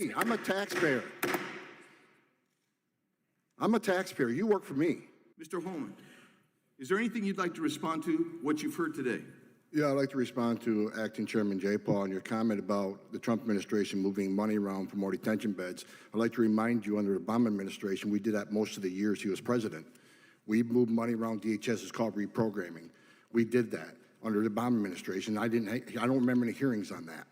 I'm a taxpayer. I'm a taxpayer. You work for me. Mr. Homan, is there anything you'd like to respond to what you've heard today? Yeah, I'd like to respond to Acting Chairman J. Paul on your comment about the Trump administration moving money around for more detention beds. I'd like to remind you, under the Obama administration, we did that most of the years he was president. We moved money around DHS. It's called reprogramming. We did that under the Obama administration. I don't remember any hearings on that.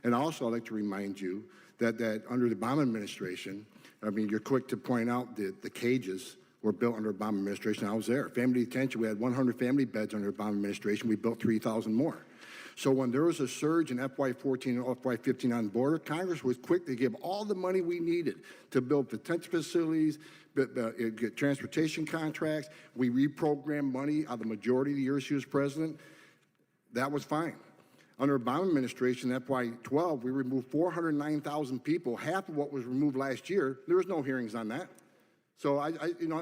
And also, I'd like to remind you that under the Obama administration, I mean, you're quick to point out that the cages were built under the Obama administration. I was there. Family detention, we had 100 family beds under the Obama administration. We built 3,000 more. So when there was a surge in FY14 and FY15 on the border, Congress was quick to give all the money we needed to build detention facilities, get transportation contracts. We reprogrammed money out of the majority of the years he was president. That was fine. Under Obama administration, FY12, we removed 409,000 people, half of what was removed last year. There was no hearings on that. So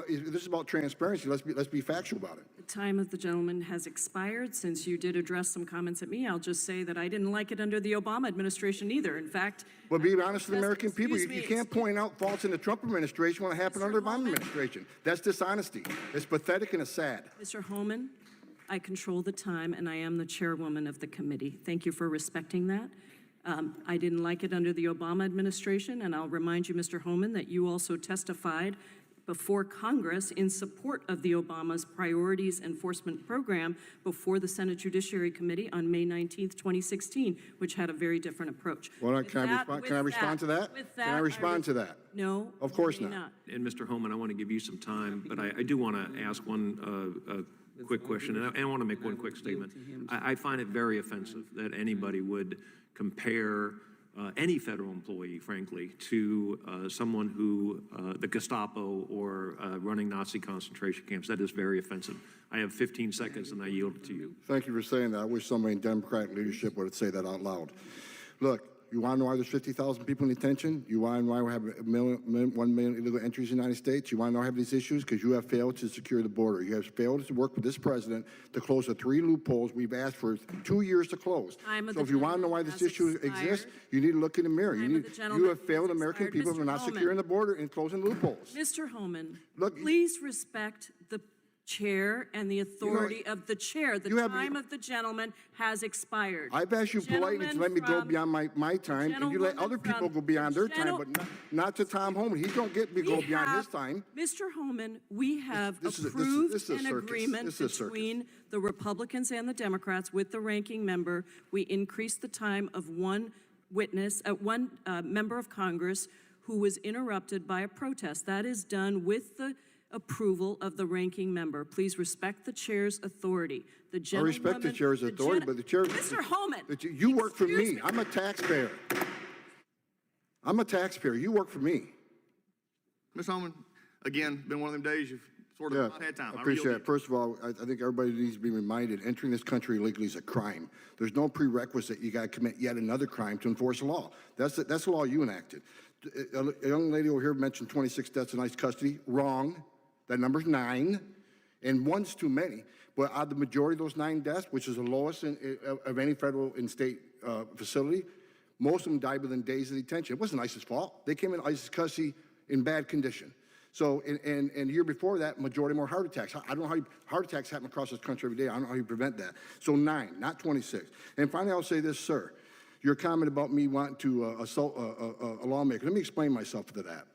this is about transparency. Let's be factual about it. The time of the gentleman has expired. Since you did address some comments at me, I'll just say that I didn't like it under the Obama administration either. In fact, well, be honest with the American people. You can't point out faults in the Trump administration when it happened under the Obama administration. That's dishonesty. It's pathetic and it's sad. Mr. Homan, I control the time, and I am the chairwoman of the committee. Thank you for respecting that. I didn't like it under the Obama administration, and I'll remind you, Mr. Homan, that you also testified before Congress in support of the Obama's Priorities Enforcement Program before the Senate Judiciary Committee on May 19th, 2016, which had a very different approach. Well, can I respond to that? Can I respond to that? No. Of course not. And Mr. Homan, I want to give you some time, but I do want to ask one quick question, and I want to make one quick statement. I find it very offensive that anybody would compare any federal employee, frankly, to someone who, the Gestapo or running Nazi concentration camps. That is very offensive. I have 15 seconds and I yield it to you. Thank you for saying that. I wish somebody in Democratic leadership would say that out loud. Look, you want to know why there's 50,000 people in detention? You want to know why we have 1 million illegal entries in the United States? You want to know why we have these issues? Because you have failed to secure the border. You have failed to work with this president to close the 3 loopholes we've asked for 2 years to close. So if you want to know why this issue exists, you need to look in the mirror. You have failed American people for not securing the border and closing loopholes. Mr. Homan, please respect the chair and the authority of the chair. The time of the gentleman has expired. I've asked you politely to let me go beyond my time, and you let other people go beyond their time, but not to Tom Homan. He don't get me go beyond his time. Mr. Homan, we have approved an agreement between the Republicans and the Democrats with the ranking member. We increased the time of one witness, one member of Congress who was interrupted by a protest. That is done with the approval of the ranking member. Please respect the chair's authority. I respect the chair's authority, but the chair... Mr. Homan! You work for me. I'm a taxpayer. I'm a taxpayer. You work for me. Ms. Homan, again, been one of them days you've sort of not had time. I appreciate it. First of all, I think everybody needs to be reminded entering this country illegally is a crime. There's no prerequisite. You got to commit yet another crime to enforce the law. That's the law you enacted. A young lady over here mentioned 26 deaths in ICE custody. Wrong. That number's 9, and 1's too many. But out of the majority of those 9 deaths, which is the lowest of any federal and state facility, most of them died within days of detention. It wasn't ICE's fault. They came in ICE's custody in bad condition. So, and the year before that, majority more heart attacks. I don't know how heart attacks happen across this country every day. I don't know how you prevent that. So 9, not 26. And finally, I'll say this, sir. Your comment about me wanting to assault a lawmaker. Let me explain myself to that.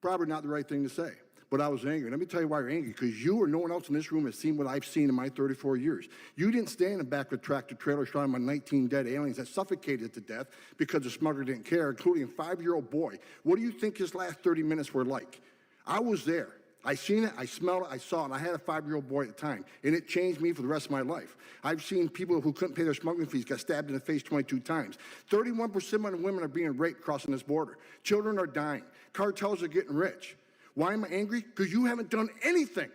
Probably not the right thing to say. But I was angry. Let me tell you why you're angry. Because you or no one else in this room has seen what I've seen in my 34 years. You didn't stand in the back of a tractor trailer shot my 19 dead aliens that suffocated to death because the smuggler didn't care, including a 5-year-old boy. What do you think his last 30 minutes were like? I was there. I seen it, I smelled it, I saw it, and I had a 5-year-old boy at the time, and it changed me for the rest of my life. I've seen people who couldn't pay their smuggling fees get stabbed in the face 22 times. 31% of the women are being raped crossing this border. Children are dying. Cartels are getting rich. Why am I angry? Because you haven't done anything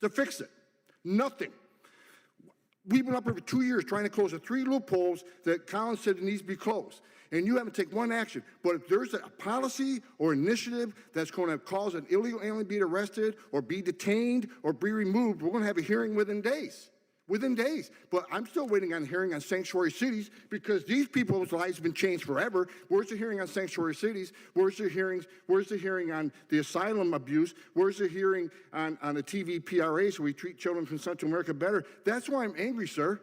to fix it. Nothing. We've been up here for 2 years trying to close the 3 loopholes that Collins said needs to be closed. And you haven't taken one action. But if there's a policy or initiative that's going to cause an illegal alien to be arrested or be detained or be removed, we're going to have a hearing within days. within days. But I'm still waiting on hearing on sanctuary cities because these people's lives have been changed forever. Where's the hearing on sanctuary cities? Where's the hearings? Where's the hearing on the asylum abuse? Where's the hearing on the TVPRA so we treat children from Central America better? That's why I'm angry, sir.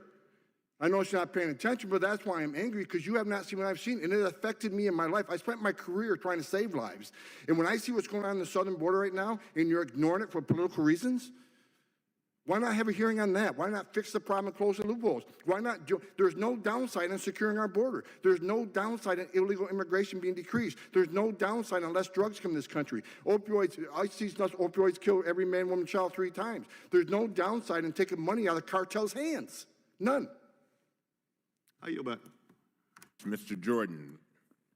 I know it's not paying attention, but that's why I'm angry, because you have not seen what I've seen, and it affected me in my life. I spent my career trying to save lives. And when I see what's going on the southern border right now, and you're ignoring it for political reasons, why not have a hearing on that? Why not fix the problem and close the loopholes? Why not? There's no downside on securing our border. There's no downside on illegal immigration being decreased. There's no downside on less drugs come to this country. Opioids, I see opioids kill every man, woman, child 3 times. There's no downside in taking money out of cartels' hands. None. I yield back. Mr. Jordan.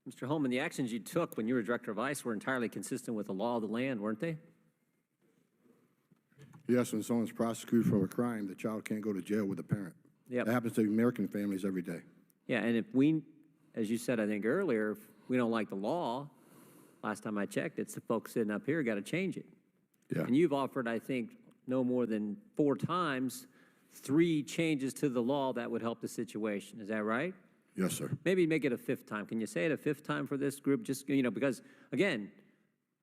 Mr. Homan, the actions you took when you were director of ICE were entirely consistent with the law of the land, weren't they? Yes, when someone's prosecuted for a crime, the child can't go to jail with the parent. Yep. That happens to American families every day. Yeah, and if we, as you said, I think earlier, if we don't like the law, last time I checked, it's the folks sitting up here got to change it. Yeah. And you've offered, I think, no more than 4 times 3 changes to the law that would help the situation. Is that right? Yes, sir. Maybe make it a 5th time. Can you say it a 5th time for this group? Just, because, again,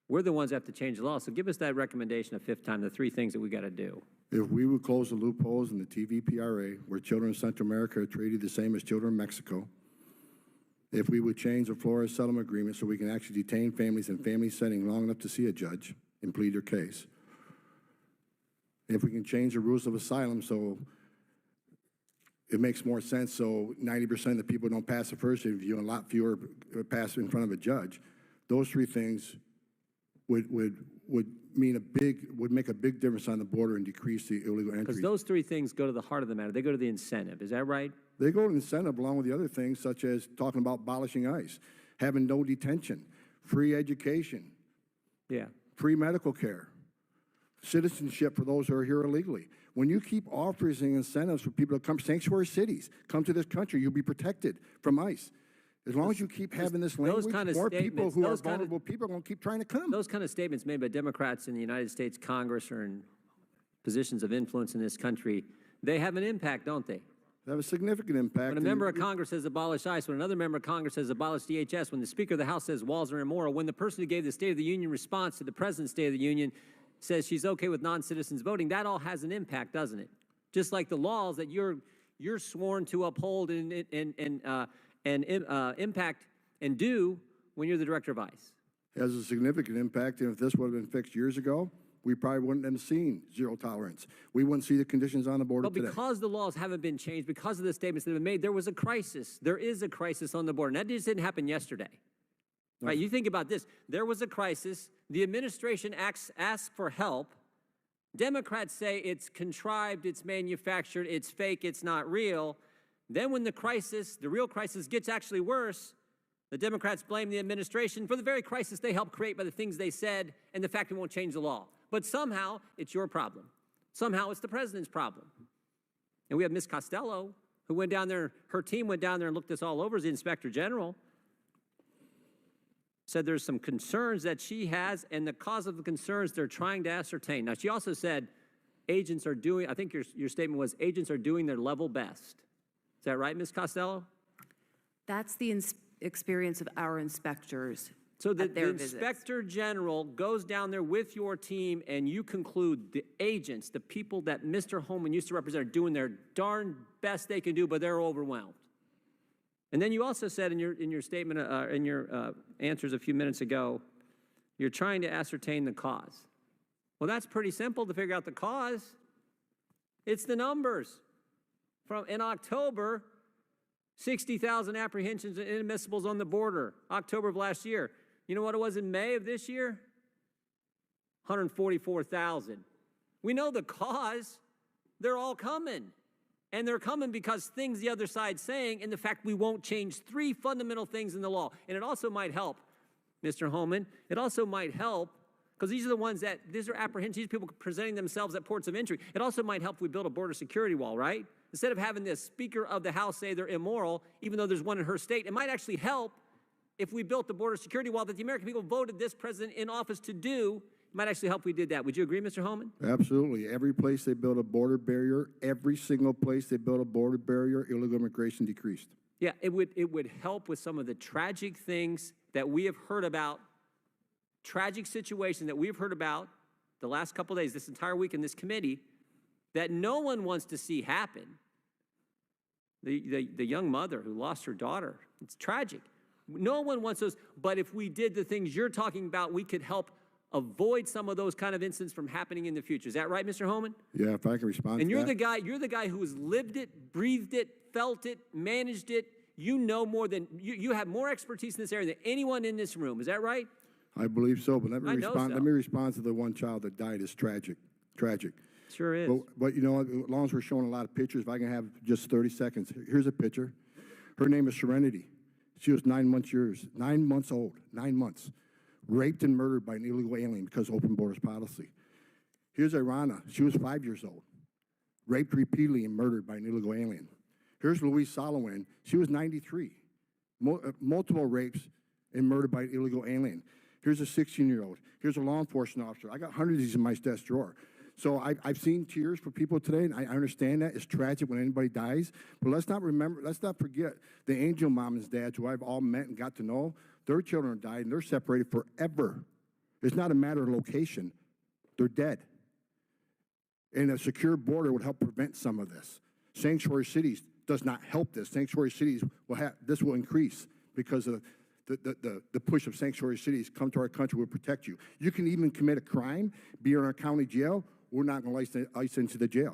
we're the ones that have to change the law. So give us that recommendation a 5th time, the 3 things that we got to do. If we would close the loopholes in the TVPRA, where children in Central America are treated the same as children in Mexico, if we would change the Flores settlement agreement so we can actually detain families in family setting long enough to see a judge and plead their case, if we can change the rules of asylum so it makes more sense so 90% of the people don't pass the first interview and a lot fewer pass in front of a judge, those 3 things would make a big difference on the border and decrease the illegal entry. Because those 3 things go to the heart of the matter. They go to the incentive. Is that right? They go to incentive along with the other things, such as talking about abolishing ICE, having no detention, free education, Yeah. free medical care, citizenship for those who are here illegally. When you keep offering incentives for people to come, sanctuary cities, come to this country, you'll be protected from ICE. As long as you keep having this language, kind of more people statements, who are those kind of- vulnerable people are going to keep trying to come. Those kind of statements made by Democrats in the United States Congress or in positions of influence in this country, they have an impact, don't they? They have a significant impact. When a member of Congress says abolish ICE, when another member of Congress says abolish DHS, when the Speaker of the House says walls are immoral, when the person who gave the State of the Union response to the President's State of the Union says she's okay with non-citizens voting, that all has an impact, doesn't it? Just like the laws that you're sworn to uphold and impact and do when you're the director of ICE. It has a significant impact, and if this would have been fixed years ago, we probably wouldn't have seen zero tolerance. We wouldn't see the conditions on the border But today. because the laws haven't been changed, because of the statements that have been made, there was a crisis. There is a crisis on the border. And that just didn't happen yesterday. Right? You think about this. There was a crisis. The administration asks for help. Democrats say it's contrived, it's manufactured, it's fake, it's not real. Then when the crisis, the real crisis, gets actually worse, the Democrats blame the administration for the very crisis they helped create by the things they said and the fact it won't change the law. But somehow, it's your problem. Somehow, it's the president's problem. And we have Ms. Costello, who went down there, her team went down there and looked this all over as the Inspector General, said there's some concerns that she has, and the cause of the concerns they're trying to ascertain. Now, she also said agents are doing, I think your statement was, agents are doing their level best. Is that right, Ms. Costello? That's the experience of our inspectors. So the at their visits. Inspector General goes down there with your team, and you conclude the agents, the people that Mr. Homan used to represent, are doing their darn best they can do, but they're overwhelmed. And then you also said in your statement, in your answers a few minutes ago, you're trying to ascertain the cause. Well, that's pretty simple to figure out the cause. It's the numbers. In October, 60,000 apprehensions and inadmissibles on the border, October of last year. You know what it was in May of this year? 144,000. We know the cause. They're all coming. And they're coming because things the other side's saying, and the fact we won't change 3 fundamental things in the law. And it also might help, Mr. Homan, it also might help, because these are the ones that, these are apprehensions, these people presenting themselves at ports of entry. It also might help if we build a border security wall, right? Instead of having the Speaker of the House say they're immoral, even though there's one in her state, it might actually help if we built the border security wall that the American people voted this president in office to do, might actually help if we did that. Would you agree, Mr. Homan? Absolutely. Every place they built a border barrier, every single place they built a border barrier, illegal immigration decreased. Yeah, it would help with some of the tragic things that we have heard about, tragic situations that we've heard about the last couple of days, this entire week in this committee, that no one wants to see happen. The young mother who lost her daughter, it's tragic. No one wants those, but if we did the things you're talking about, we could help avoid some of those kind of incidents from happening in the future. Is that right, Mr. Homan? Yeah, if I can respond And to you're that. the guy who has lived it, breathed it, felt it, managed it. You know more than, you have more expertise in this area than anyone in this room. Is that right? I believe so, but let me I know respond. so. Let me respond to the one child that died. It's tragic, tragic. Sure is. But you know, as long as we're showing a lot of pictures, if I can have just 30 seconds. Here's a picture. Her name is Serenity. She was 9 months old, 9 months. Raped and murdered by an illegal alien because of open borders policy. Here's Irana. She was 5 years old. Raped repeatedly and murdered by an illegal alien. Here's Louise Solowin. She was 93. Multiple rapes and murdered by an illegal alien. Here's a 16-year-old. Here's a law enforcement officer. I got hundreds of these in my desk drawer. So I've seen tears for people today, and I understand that. It's tragic when anybody dies. But let's not forget the angel moms and dads who I've all met and got to know. Their children died, and they're separated forever. It's not a matter of location. They're dead. And a secure border would help prevent some of this. Sanctuary cities does not help this. Sanctuary cities this will increase because of the push of sanctuary cities. Come to our country, we'll protect you. You can even commit a crime, be in our county jail. We're not going to ice into the jail.